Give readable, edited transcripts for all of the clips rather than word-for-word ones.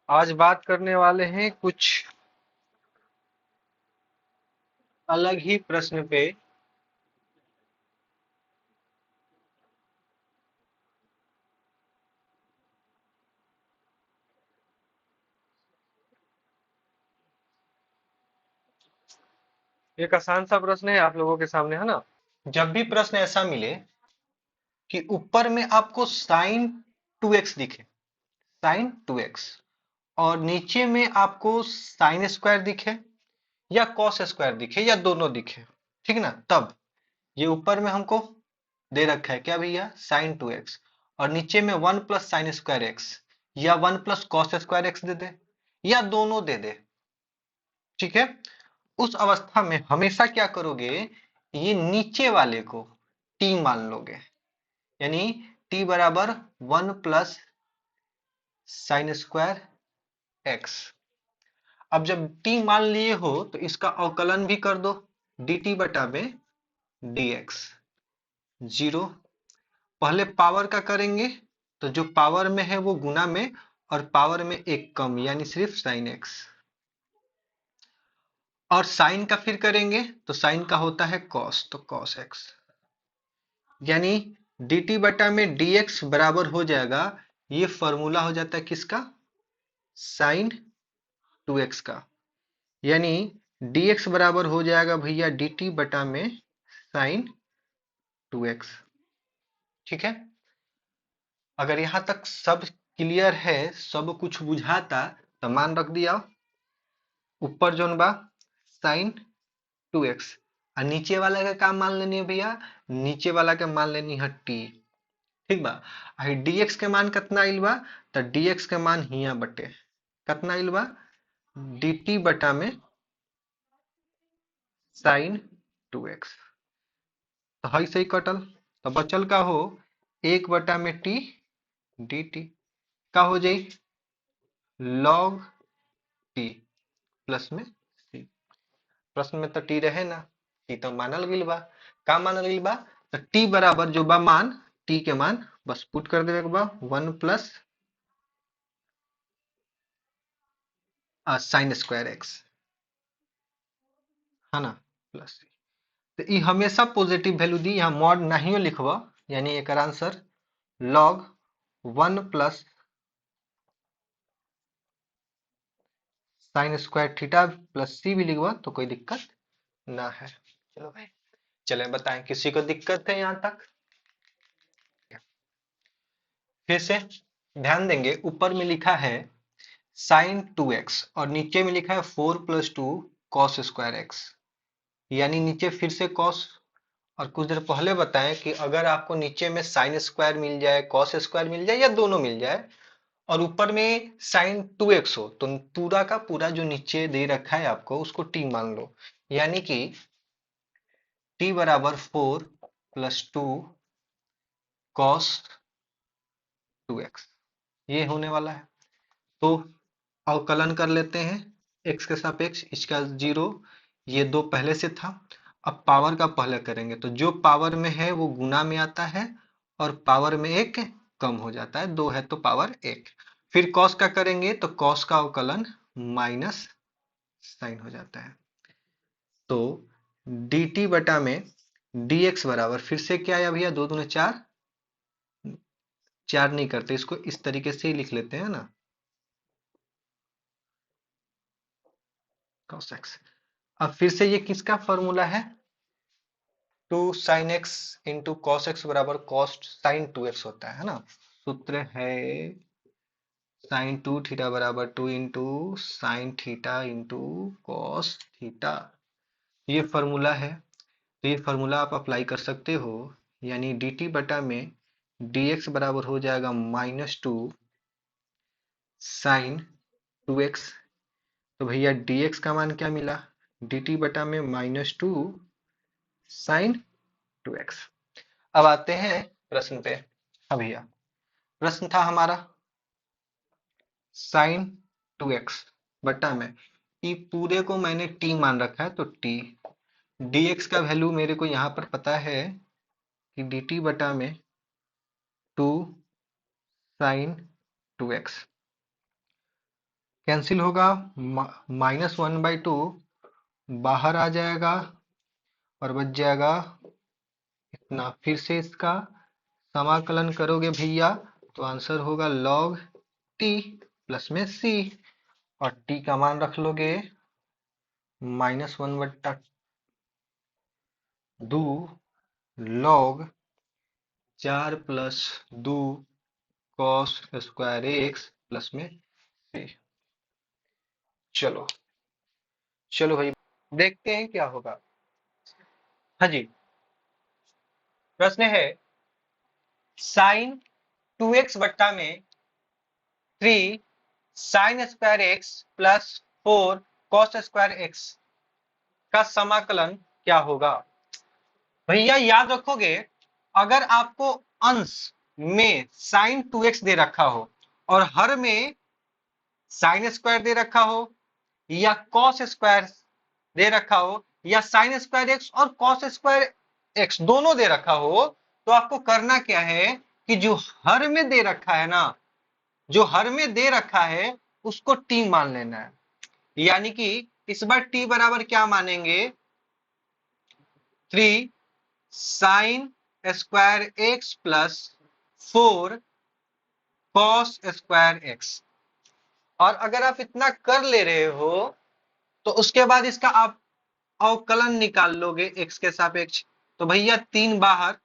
आज बात करने वाले हैं कुछ अलग ही प्रश्न पे। एक आसान सा प्रश्न है आप लोगों के सामने, है ना। जब भी प्रश्न ऐसा मिले कि ऊपर में आपको साइन 2x दिखे, साइन 2x, और नीचे में आपको साइन स्क्वायर दिखे या कॉस स्क्वायर दिखे या दोनों दिखे, ठीक ना। तब ये ऊपर में हमको दे रखा है क्या भैया, साइन 2x, और नीचे में 1 + sin² x या 1 + cos² x दे दे या दोनों दे दे, ठीक है। उस अवस्था में हमेशा क्या करोगे, ये नीचे वाले को t मान लोगे, यानी t बराबर 1 + sin²x। अब जब t मान लिए हो तो इसका अवकलन भी कर दो, dt बटा में dx, जीरो। पहले पावर का करेंगे तो जो पावर में है वो गुना में, और पावर में एक कम यानी सिर्फ साइन एक्स, और साइन का फिर करेंगे तो साइन का होता है कॉस, तो कॉस एक्स, यानी dt बटा में dx बराबर हो जाएगा, ये फॉर्मूला हो जाता है किसका, साइन 2x का, यानी dx बराबर हो जाएगा भैया dt बटा में साइन 2x, ठीक है। अगर यहां तक सब क्लियर है, सब कुछ बुझाता, तो मान रख दिया। ऊपर जोन बा साइन 2x, और नीचे वाला का काम मान लेनी है भैया, नीचे वाला के मान लेनी है t, ठीक बा। dx के मान कितना आइल बा, तो dx के मान हिया बटे कितना आइल बा, dt बटा में साइन 2x, तो हई सही कटल। तो बचल का हो 1/t dt, का हो जाई log t प्लस में c। प्रश्न में तो टी रहे ना, टी तो मानल गइल बा। का मानल गइल बा, तो टी बराबर जो बा मान, टी के मान बस पुट कर देवे के बा 1 + sin²x, है ना, प्लस। तो ई हमेशा पॉजिटिव वैल्यू दी, यहाँ मॉड नहीं लिखवा, यानी एक answer log 1 + sin² theta plus c भी लिखवा तो कोई दिक्कत ना है। चलो भाई, चले बताएं किसी को दिक्कत है यहाँ तक। फिर से ध्यान देंगे, ऊपर में लिखा है साइन 2x और नीचे में लिखा है 4 + 2 cos²x, यानी नीचे फिर से cos। और कुछ देर पहले बताएं कि अगर आपको नीचे में साइन स्क्वायर मिल जाए, कॉस स्क्वायर मिल जाए या दोनों मिल जाए, और ऊपर में साइन 2x हो, तो पूरा का पूरा जो नीचे दे रखा है आपको उसको t मान लो, यानी कि t बराबर 4 + 2 cos 2x, ये होने वाला है। तो अवकलन कर लेते हैं, x के सापेक्ष इसका जीरो, ये दो पहले से था। अब पावर का पहले करेंगे तो जो पावर में है वो गुना में आता है, और पावर में एक कम हो जाता है, दो है तो पावर एक। फिर कॉस का करेंगे तो कॉस का अवकलन माइनस साइन हो जाता है, तो dt बटा में dx बराबर फिर से क्या है भैया, दो दूने चार, चार नहीं करते इसको, इस तरीके से ही लिख लेते हैं ना, cos x। अब फिर से ये किसका फॉर्मूला है, 2 sin x × cos x बराबर cos sin 2x होता है ना। सूत्र है sin 2 थीटा बराबर 2 × sin थीटा × cos थीटा, ये फॉर्मूला है। तो ये फॉर्मूला आप अप्लाई कर सकते हो, यानी dt बटा में dx बराबर हो जाएगा -2 sin 2x। तो भैया dx का मान क्या मिला, dt बटा में -2 sin 2x। अब आते हैं प्रश्न पे। हाँ भैया, प्रश्न था हमारा sin 2x बटा में, ई पूरे को मैंने t मान रखा है, तो t, dx का वैल्यू मेरे को यहाँ पर पता है कि dt बटा में 2 sin 2x, कैंसिल होगा, -1/2 बाहर आ जाएगा और बच जाएगा इतना। फिर से इसका समाकलन करोगे भैया तो आंसर होगा log t प्लस में c, और t का मान रख लोगे -1/2 log 4+2 cos square x plus में c। चलो चलो भाई देखते हैं क्या होगा। हाँ जी, प्रश्न है साइन 2x बट्टा में 3 sine square x plus 4 cos square x का समाकलन क्या होगा। भैया याद रखोगे, अगर आपको अंश में साइन 2x दे रखा हो और हर में साइन स्क्वायर दे रखा हो या कॉस स्क्वायर दे रखा हो या साइन स्क्वायर एक्स और कॉस स्क्वायर एक्स दोनों दे रखा हो, तो आपको करना क्या है कि जो हर में दे रखा है ना, जो हर में दे रखा है उसको टी मान लेना है। यानी कि इस बार टी बराबर क्या मानेंगे, 3 sine square X plus 4 cos square x. और अगर आप इतना कर ले रहे हो तो उसके बाद इसका आप अवकलन निकाल लोगे एक्स के सापेक्ष। तो भैया 3 बाहर,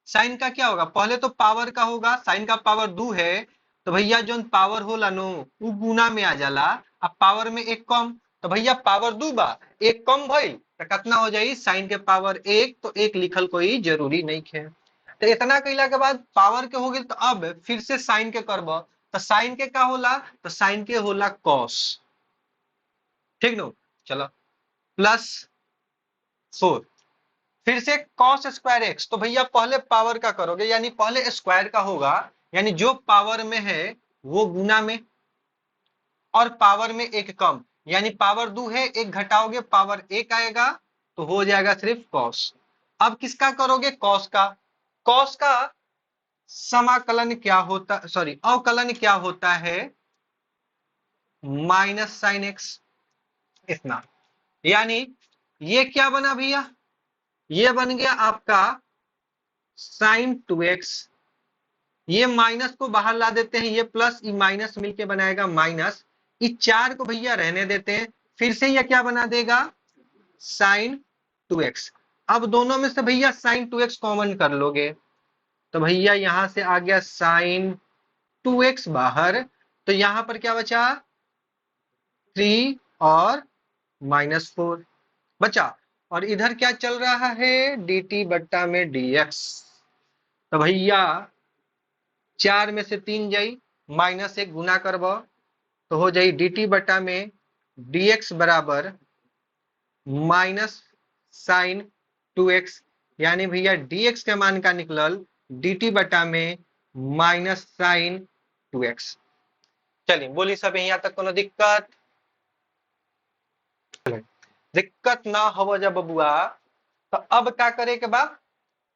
साइन का क्या होगा, पहले तो पावर का होगा, साइन का पावर 2 है तो भैया जो पावर होला नो वो गुना में आ जाला। अब पावर में एक कम तो भैया पावर 2 बा, एक कम भइल तो कितना हो जाई, साइन के पावर 1, तो एक लिखल कोई जरूरी नहीं है। तो इतना कैला के बाद पावर के हो गए तो अब फिर से साइन के करब, तो साइन के का होला, तो साइन के होला कॉस, ठीक नो। चलो +4 फिर से कॉस स्क्वायर एक्स, तो भैया पहले पावर का करोगे यानी पहले स्क्वायर का होगा, यानी जो पावर में है वो गुना में, और पावर में एक कम, यानी पावर 2 है एक घटाओगे पावर 1 आएगा तो हो जाएगा सिर्फ कॉस। अब किसका करोगे, कॉस का। कॉस का समाकलन क्या होता, सॉरी अवकलन क्या होता है, माइनस साइन एक्स, इतना। यानी ये क्या बना भैया, ये बन गया आपका साइन 2x, ये माइनस को बाहर ला देते हैं, ये प्लस ये माइनस मिलके बनाएगा माइनस, इस 4 को भैया रहने देते हैं, फिर से ये क्या बना देगा, साइन 2x। अब दोनों में से भैया साइन 2x कॉमन कर लोगे तो भैया यहां से आ गया साइन 2x बाहर, तो यहां पर क्या बचा, 3 और -4 बचा। और इधर क्या चल रहा है, dt बट्टा में dx, तो भैया 4 में से 3 जाई, -1 गुना करब तो हो जाई dt बटा में dx बराबर माइनस साइन 2x, यानी भैया dx के मान का निकलल dt बटा में माइनस साइन 2x। चलिए बोली सब यहाँ तक कोनो दिक्कत, दिक्कत ना हो जब बबुआ, तो अब क्या करे के बाद,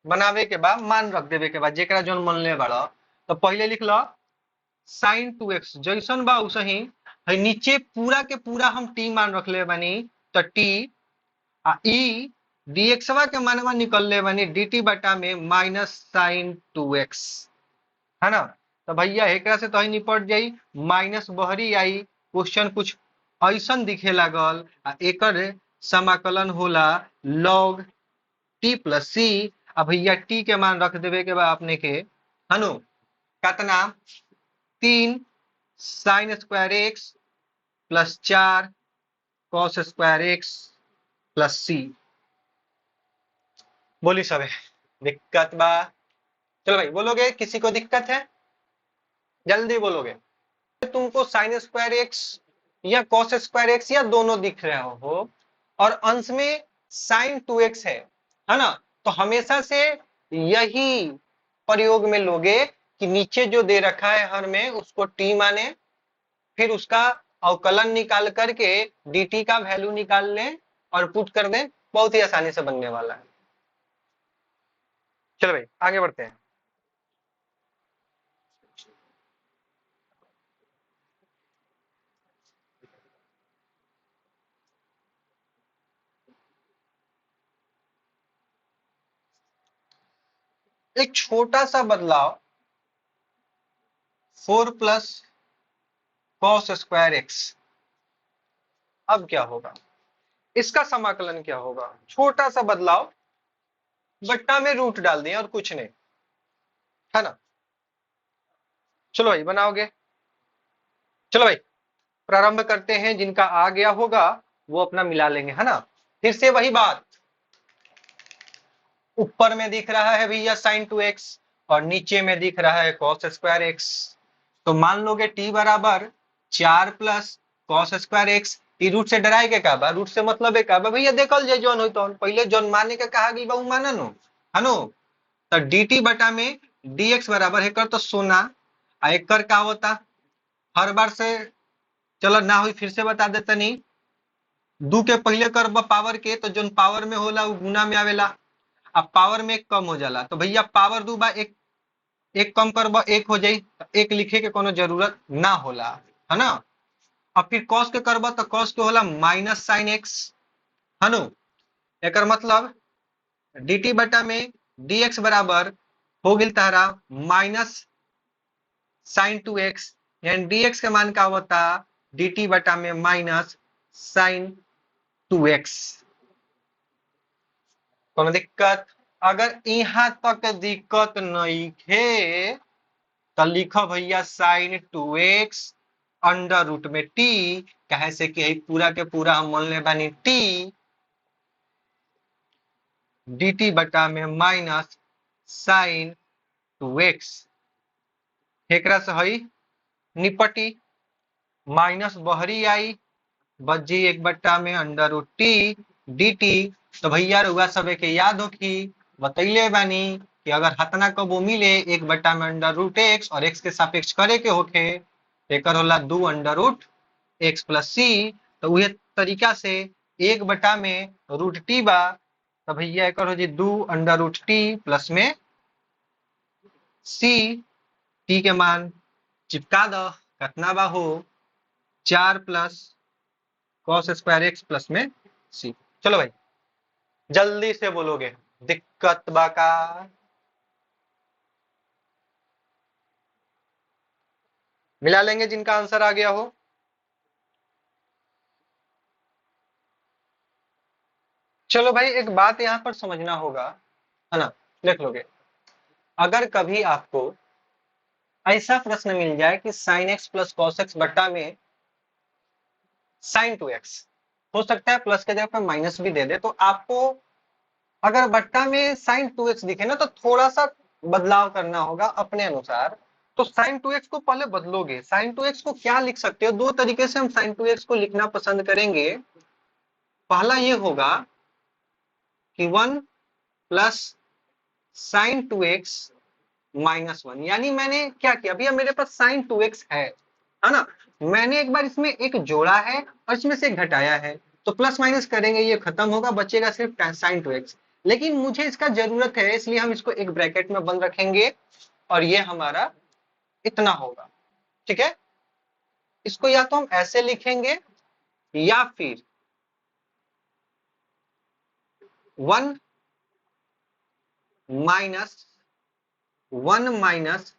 बनावे के बाद मान रख देवे के बाद जेकरा जोन मन ले बड़ा, तो पहले लिख लो साइन 2x जैसन बा उसही है, नीचे पूरा के पूरा हम टी मान रख ले बनी, तो टी आ ई डीएक्सवा के मानवा निकल ले बनी dt बटा में माइनस साइन 2x, है ना। तो भैया एकरा से तो ही निपट जाई, माइनस बहरी आई, क्वेश्चन कुछ ऐसन दिखे लागल, आ एकर समाकलन होला log t प्लस सी। अब भैया t के मान रख देवे के बाद अपने के हनु कितना, 3 sine square X plus 4 cos square X plus C. बोली सब दिक्कत बा, चलो भाई बोलोगे, किसी को दिक्कत है जल्दी बोलोगे। तुमको साइन स्क्वायर एक्स या कॉस स्क्वायर एक्स या दोनों दिख रहे हो और अंश में साइन 2x है ना, तो हमेशा से यही प्रयोग में लोगे कि नीचे जो दे रखा है हर में उसको t माने, फिर उसका अवकलन निकाल करके dt का वैल्यू निकाल लें और पुट कर दें, बहुत ही आसानी से बनने वाला है। चलो भाई आगे बढ़ते हैं। एक छोटा सा बदलाव 4 प्लस कॉस स्क्वायर एक्स, अब क्या होगा, इसका समाकलन क्या होगा, छोटा सा बदलाव, बट्टा में रूट डाल दिए और कुछ नहीं, है ना। चलो भाई बनाओगे, चलो भाई प्रारंभ करते हैं, जिनका आ गया होगा वो अपना मिला लेंगे, है ना। फिर से वही बात, ऊपर में दिख रहा है भैया साइन 2x और नीचे में दिख रहा है कॉस स्क्वायर एक्स, तो मान लोगे t बराबर 4 प्लस कॉस स्क्वायर एक्स, ई रूट से डराए के का बा, रूट से मतलब है का बा भैया, देखल जाए जौन हो तो पहले जौन माने का कहा गई बा उ माना नो, है नो। तो dt बटा में dx बराबर है कर तो सोना, आ एक कर का होता, हर बार से चलो ना हुई फिर से बता देता नहीं, दू के पहले कर पावर के तो जोन पावर में होला वो गुना में आवेला, अब पावर में एक कम हो जाला तो भैया पावर दू बा एक, एक कम करब एक हो जाई, एक लिखे के कोनो जरूरत ना होला, है ना। अब फिर कॉस के करब तो कॉस के होला माइनस साइन एक्स, है नो। एकर मतलब dt बटा में dx बराबर हो गिल तारा माइनस साइन 2x, यानी dx के मान का होता dt बटा में माइनस साइन 2x। कोनो दिक्कत, अगर यहाँ तक दिक्कत नहीं है तो लिखो भैया साइन 2x अंडर रूट में t, कहे से कि पूरा के पूरा हम मान ले बानी t dt बटा में माइनस साइन 2x, एकरा से हई निपटी, माइनस बहरी आई, बची एक बट्टा में अंडर रूट टी dt। तो भैया रुआ सब के याद हो कि बतैले बानी कि अगर हतना कबो मिले एक बट्टा में अंडर रूट एक्स और एक्स के सापेक्ष करे के होखे, एकर होला 2 अंडर रूट एक्स प्लस सी, तो उहे तरीका से एक बटा में रूट टी बा, तो भैया एकर हो जी 2 अंडर रूट टी प्लस में सी, टी के मान चिपका दो, कितना बा हो 4 plus cos square X plus में सी। चलो भाई जल्दी से बोलोगे, दिक्कत बा का, मिला लेंगे जिनका आंसर आ गया हो। चलो भाई एक बात यहां पर समझना होगा, है ना, लिख लोगे, अगर कभी आपको ऐसा प्रश्न मिल जाए कि sign X plus cos x बट्टा में साइन 2x, हो सकता है प्लस के जगह पर माइनस भी दे दे, तो आपको अगर बट्टा में साइन 2x दिखे ना तो थोड़ा सा बदलाव करना होगा अपने अनुसार। तो साइन 2x को पहले बदलोगे, साइन 2x को क्या लिख सकते हो, दो तरीके से हम साइन 2x को लिखना पसंद करेंगे। पहला ये होगा कि 1 प्लस साइन 2x माइनस 1, यानी मैंने क्या किया, भैया मेरे पास साइन 2x है ना, मैंने एक बार इसमें एक जोड़ा है और इसमें से एक घटाया है, तो प्लस माइनस करेंगे ये खत्म होगा, बचेगा सिर्फ साइन 2x, लेकिन मुझे इसका जरूरत है इसलिए हम इसको एक ब्रैकेट में बंद रखेंगे और ये हमारा इतना होगा, ठीक है। इसको या तो हम ऐसे लिखेंगे या फिर 1 माइनस 1 माइनस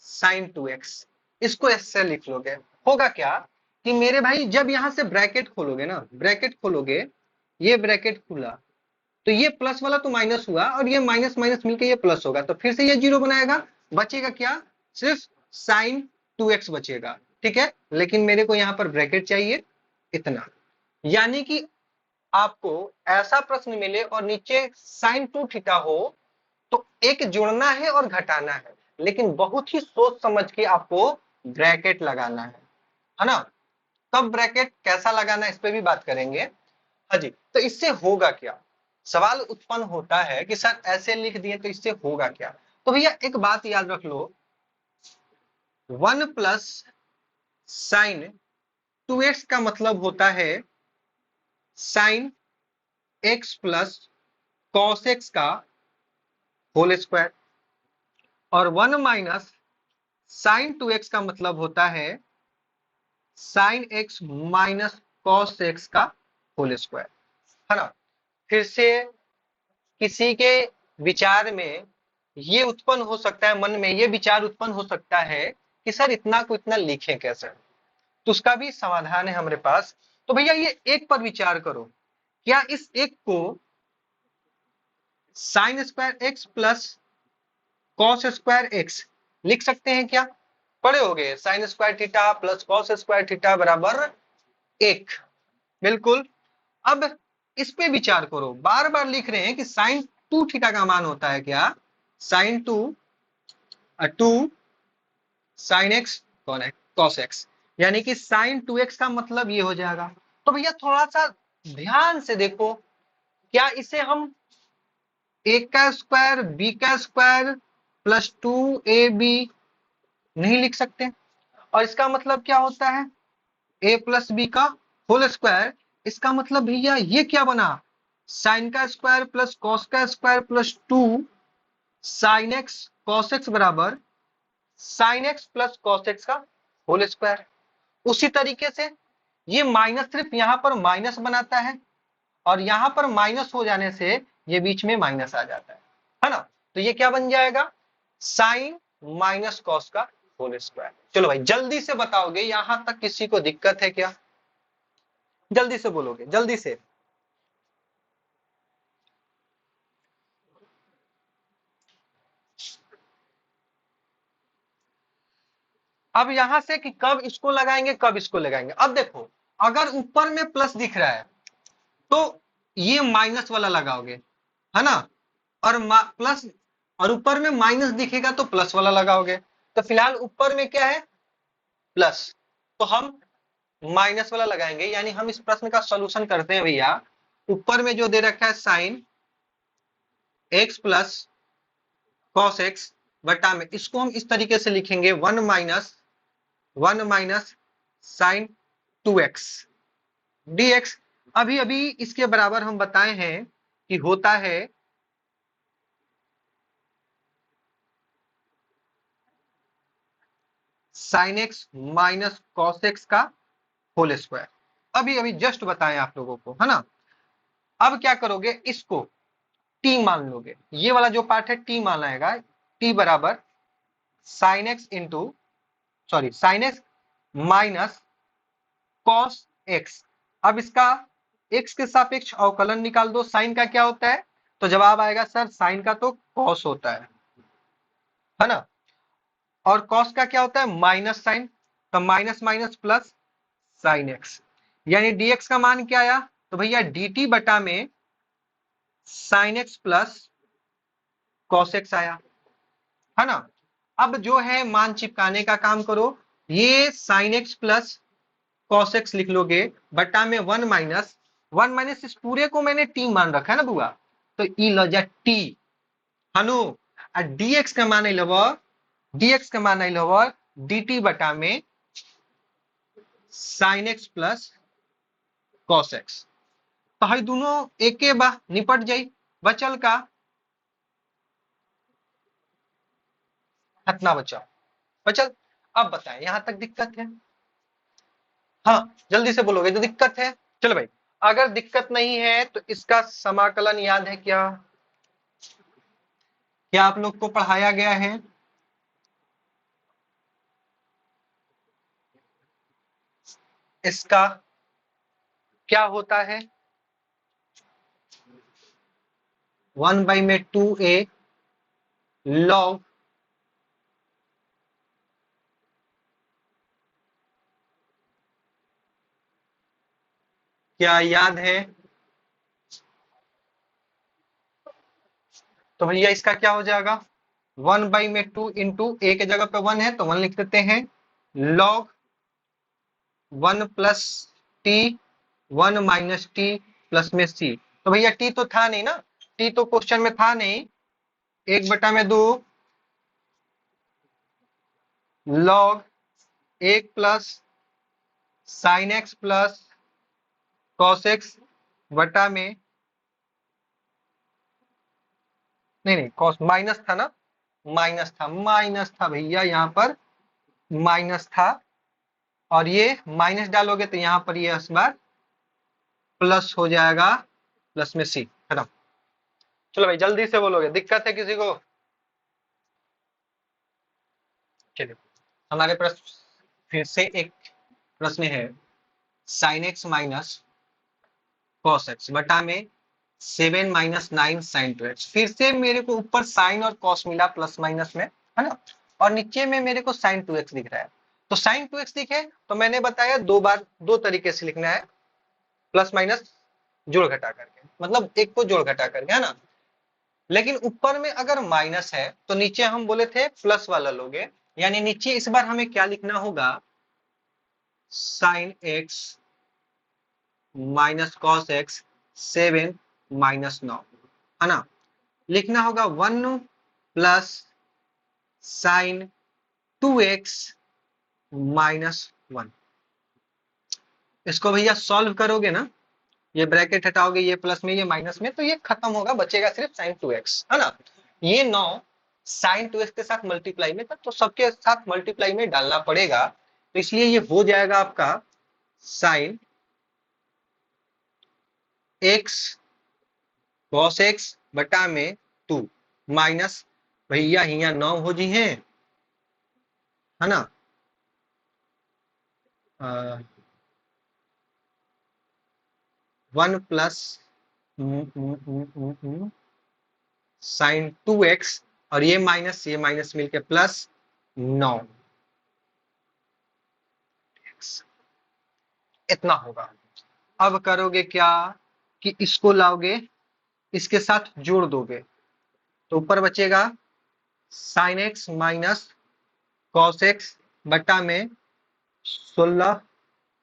साइन 2x, इसको ऐसे लिख लोगे। होगा क्या कि मेरे भाई जब यहां से ब्रैकेट खोलोगे ना, ब्रैकेट खोलोगे, ये ब्रैकेट खुला तो ये प्लस वाला तो माइनस हुआ और ये माइनस माइनस मिलके ये प्लस होगा, तो फिर से ये जीरो बनाएगा, बचेगा क्या, सिर्फ साइन 2x बचेगा, ठीक है। लेकिन मेरे को यहाँ पर ब्रैकेट चाहिए इतना, यानी कि आपको ऐसा प्रश्न मिले और नीचे साइन 2 थीटा हो तो एक जोड़ना है और घटाना है, लेकिन बहुत ही सोच समझ के आपको ब्रैकेट लगाना है ना। तब ब्रैकेट कैसा लगाना है इस पे भी बात करेंगे। हाँ जी, तो इससे होगा क्या, सवाल उत्पन्न होता है कि सर ऐसे लिख दिए तो इससे होगा क्या, तो भैया एक बात याद रख लो, 1 प्लस साइन 2x का मतलब होता है sine x plus cos x का होल स्क्वायर, और 1 माइनस साइन 2x का मतलब होता है sine x minus cos x का होल स्क्वायर, है ना। फिर से किसी के विचार में ये उत्पन्न हो सकता है मन में, ये विचार उत्पन्न हो सकता है कि सर इतना को इतना लिखें कैसे, तो उसका भी समाधान है हमारे पास। तो भैया ये एक पर विचार करो, क्या इस एक को sign square X plus cos square x लिख सकते हैं क्या? पढ़े होगे sine square theta plus cos square theta बराबर एक। बिल्कुल। अब इस पे विचार करो, बार बार लिख रहे हैं कि साइन टू थीटा का मान होता है क्या? Sine two two sine x cos x, यानी कि साइन टू एक्स का मतलब ये हो जाएगा। तो भैया थोड़ा सा ध्यान से देखो, क्या इसे हम ए का स्क्वायर बी का square plus two A B नहीं लिख सकते? और इसका मतलब क्या होता है? ए प्लस बी का होल स्क्वायर। इसका मतलब भैया ये क्या बना? साइन का स्क्वायर प्लस कॉस का square plus two sine x cos X बराबर sine X plus cos X का होल स्क्वायर। उसी तरीके से ये माइनस सिर्फ यहां पर माइनस बनाता है, और यहां पर माइनस हो जाने से ये बीच में माइनस आ जाता है ना? तो ये क्या बन जाएगा? साइन माइनस कॉस का होल स्क्वायर। चलो भाई जल्दी से बताओगे, यहां तक किसी को दिक्कत है क्या? जल्दी से बोलोगे, जल्दी से। अब यहां से कि कब इसको लगाएंगे कब इसको लगाएंगे। अब देखो, अगर ऊपर में प्लस दिख रहा है तो ये माइनस वाला लगाओगे, है ना? और प्लस, और ऊपर में माइनस दिखेगा तो प्लस वाला लगाओगे। तो फिलहाल ऊपर में क्या है? प्लस, तो हम माइनस वाला लगाएंगे। यानी हम इस प्रश्न का सॉल्यूशन करते हैं भैया, ऊपर में जो दे रखा है sign X plus cos x बटा में, इसको हम इस तरीके से लिखेंगे one minus sign to x D x. अभी अभी इसके बराबर हम बताए हैं कि होता है sine x minus cos X का होल स्क्वायर। अभी अभी जस्ट बताएं आप लोगों को, है ना? अब क्या करोगे, इसको टी मान लोगे, ये वाला जो पार्ट है टी मान आएगा। टी बराबर sine x into, sorry sine x minus cos x. अब इसका एक्स के सापेक्ष अवकलन निकाल दो। साइन का क्या होता है? तो जवाब आएगा सर साइन का तो कॉस होता है ना? और कॉस का क्या होता है? Minus sine. तो minus minus plus sine X, यानी डीएक्स का मान क्या आया? तो भैया dt बटा में sine X plus cos X आया, है ना? अब जो है मान चिपकाने का काम करो, ये sign X plus cos x लिख लोगे बटा में वन माइनस इस पूरे को मैंने टी मान रखा है ना बुआ, तो ई ल जा टी, हनु। आ डीएक्स का मान लवर dt बटा में sine X plus cos x. तो हई दोनों एके बा निपट जाई, बचल का कितना बचा? बचल। अब बताएं यहां तक दिक्कत है? हाँ जल्दी से बोलोगे तो दिक्कत है। चलो भाई, अगर दिक्कत नहीं है तो इसका समाकलन याद है क्या? क्या आप लोग को पढ़ाया गया है? इसका क्या होता है? 1/2a लॉग, क्या याद है? तो भैया इसका क्या हो जाएगा? 1/2 इंटू ए के जगह पे 1 है तो 1 लिख देते हैं, log 1 plus T 1 minus T plus में सी। तो भैया टी तो था नहीं ना, टी तो क्वेश्चन में था नहीं। 1/2 log 1 plus sine X plus cos x बटा में, नहीं नहीं कॉस माइनस था ना, माइनस था भैया, यहाँ पर माइनस था। और ये माइनस डालोगे तो यहाँ पर ये इस बार प्लस हो जाएगा, प्लस में सी, है ना? चलो भाई जल्दी से बोलोगे, दिक्कत है किसी को? चलिए हमारे प्रश्न फिर से एक प्रश्न है sine x minus cos x बटा में 7 माइनस 9 साइन 2x। फिर से मेरे को ऊपर साइन और कॉस मिला प्लस माइनस में, है ना, और नीचे में मेरे को साइन 2x दिख रहा है। तो साइन 2x दिखे तो मैंने बताया दो बार दो तरीके से लिखना है, प्लस माइनस जोड़ घटा करके, मतलब एक को जोड़ घटा करके, है ना। लेकिन ऊपर में अगर माइनस है तो नीचे हम बोले थे प्लस वाला लोगे, यानी नीचे इस बार हमें क्या लिखना होगा, sine x minus cos x 7 minus 9, है ना। लिखना होगा 1 प्लस साइन 2x माइनस 1। इसको भैया सॉल्व करोगे ना, ये ब्रैकेट हटाओगे, ये प्लस में ये माइनस में, तो ये खत्म होगा, बचेगा सिर्फ साइन 2x, है ना। ये 9 साइन 2x के साथ मल्टीप्लाई में था तो सबके साथ मल्टीप्लाई में डालना पड़ेगा, तो इसलिए ये हो जाएगा आपका साइन x कॉस एक्स बटा में 2 माइनस भैया यहाँ 9 हो जी है ना, 1 प्लस साइन 2x और ये माइनस मिलके प्लस 9, इतना होगा। अब करोगे क्या कि इसको लाओगे, इसके साथ जोड़ दोगे, तो ऊपर बचेगा sine x minus cos x बटा में 16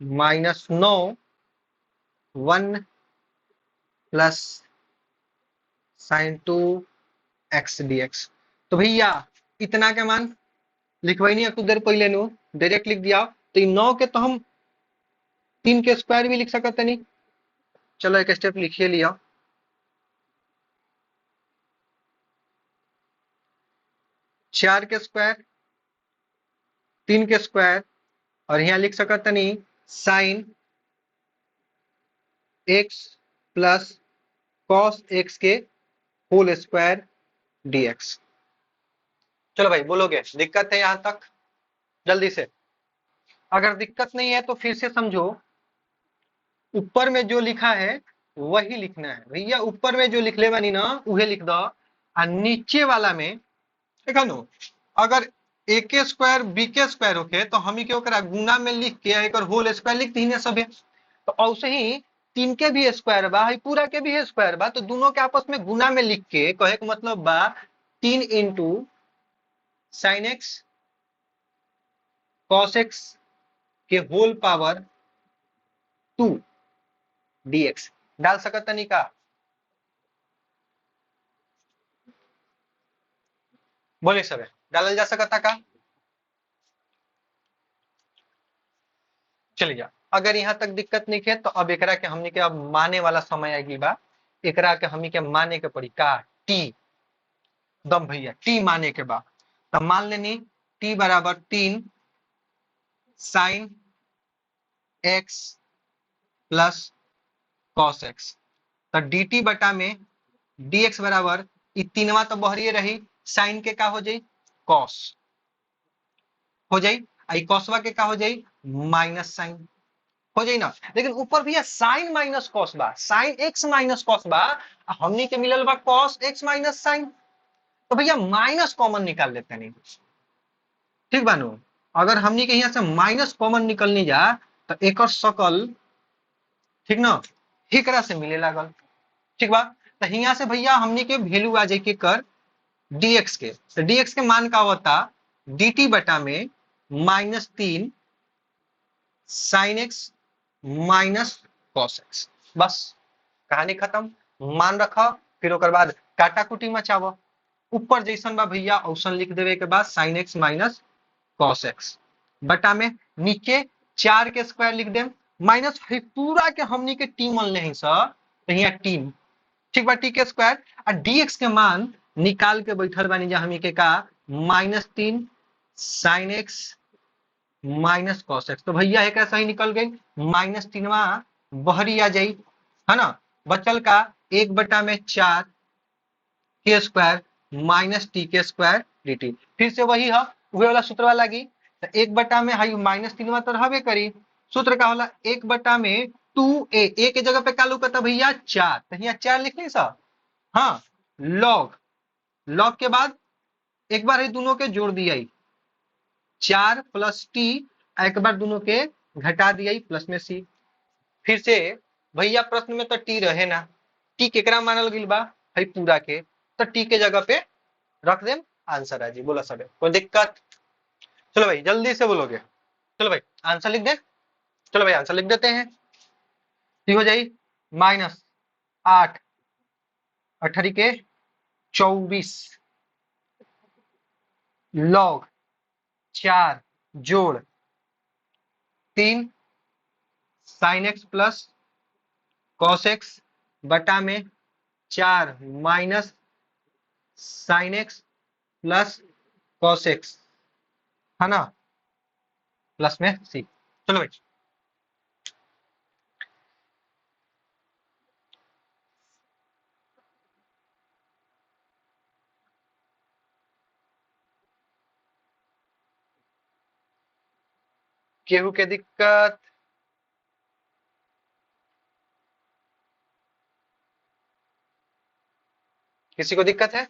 minus 9 1 plus sign 2x dx। तो भैया इतना के मान लिखवाई नहीं कुछ देर पहले नु डायरेक्ट लिख दिया, तो 9 के तो हम 3 के स्क्वायर भी लिख सकते नहीं। चलो एक स्टेप लिखिए लिया, 4 के स्क्वायर 3 के स्क्वायर और यहाँ लिख सकते नहीं sign X plus cos x के होल स्क्वायर dx। चलो भाई बोलोगे दिक्कत है यहां तक, जल्दी से। अगर दिक्कत नहीं है तो फिर से समझो, ऊपर में जो लिखा है वही लिखना है भैया, ऊपर में जो लिख ले बानी ना उहे लिख दो, और नीचे वाला में देखा नो, अगर ए के स्क्वायर बी के स्क्वायर होके तो हम के ओकरा गुना में लिख के एक होल स्क्वायर लिख दी सब, तो ऐसे ही 3 के भी स्क्वायर बा पूरा के भी स्क्वायर बा, तो दोनों के आपस में गुना में लिख के कहे का मतलब बा 3 into sine x cos x के होल पावर 2 dx डाल सकता नहीं का, बोले सब डालल जा सकता का। चलिए अगर यहाँ तक दिक्कत नहीं है तो अब एकरा के हमनी के अब माने वाला समय आएगी बा, एकरा के हमनी के माने के पड़ी का टी, दम भैया टी माने के बा, तब मान लेनी टी बराबर 3 sign X plus cos x, तो डी टी बटा में dx बराबर तीनवा तो बहरिए रही, साइन के का हो जाई कॉस हो जाई, आई कॉसवा के का हो जाई माइनस साइन हो जाई ना। लेकिन ऊपर भैया साइन माइनस कॉस बा, साइन एक्स माइनस कॉस बा, हमनी के मिलल बा कॉस एक्स माइनस साइन, तो भैया माइनस कॉमन निकाल लेते नहीं, ठीक बानू। अगर हमनी के यहाँ से माइनस कॉमन निकलनी जा तो एक और सकल ठीक ना एकरा से मिले लागल, ठीक बा। तो यहाँ से भैया हमनी के वैल्यू आ जाए के कर dx के, तो dx के मान का होता dt बटा में -3 sine x minus cos x, बस कहानी खत्म, मान रखा, फिर ओकर बाद काटा कुटी मचाव, ऊपर जैसन बा भैया औसन लिख देवे के बाद sine x minus cos x बटा में नीचे 4 के स्क्वायर लिख देम माइनस पूरा के हमनी के टी मान ले सर, तो यहाँ टी ठीक बा टी के स्क्वायर और dx के मान निकाल के बैठल बानी जा हमी के का -3 sine x minus cos x, तो भैया एक सही निकल गई, -3 बहरी आ जाई, है ना, बचल का 1 बटा में 4 के स्क्वायर माइनस टी के स्क्वायर dt, फिर से वही है उहे वाला सूत्र वाला लागी। तो 1 बटा में हाई -3 तो रहबे करी। सूत्र का होला 1 बटा में 2a, ए के जगह पे का लुकता भैया 4, तो यहाँ 4 लिख ली सा। हाँ, लॉग, लॉग के बाद एक बार ही दोनों के जोड़ दिया 4 प्लस टी, एक बार दोनों के घटा दिया प्लस में सी। फिर से भैया प्रश्न में तो टी रहे ना, टी केकरा मानल गइल बा, है पूरा के, तो टी के जगह पे रख देम, आंसर आ जी। बोला सब कोई दिक्कत? चलो भाई जल्दी से बोलोगे। चलो भाई आंसर लिख दे। चलो भाई आंसर लिख देते हैं। हो जाए -8 अठरी के 24 लॉग 4 जोड़ 3 sign X plus cos x बटा में 4 minus sign X plus cos x, है ना, प्लस में सी। चलो भाई केहू के दिक्कत? किसी को दिक्कत है?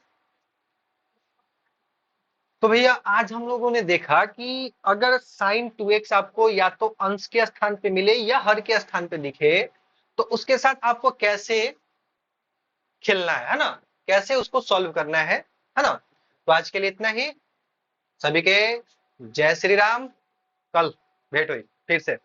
तो भैया आज हम लोगों ने देखा कि अगर साइन 2x आपको या तो अंश के स्थान पे मिले या हर के स्थान पे दिखे, तो उसके साथ आपको कैसे खेलना है ना, कैसे उसको सॉल्व करना है ना। तो आज के लिए इतना ही। सभी के जय श्री राम। कल भेंट हुई फिर से।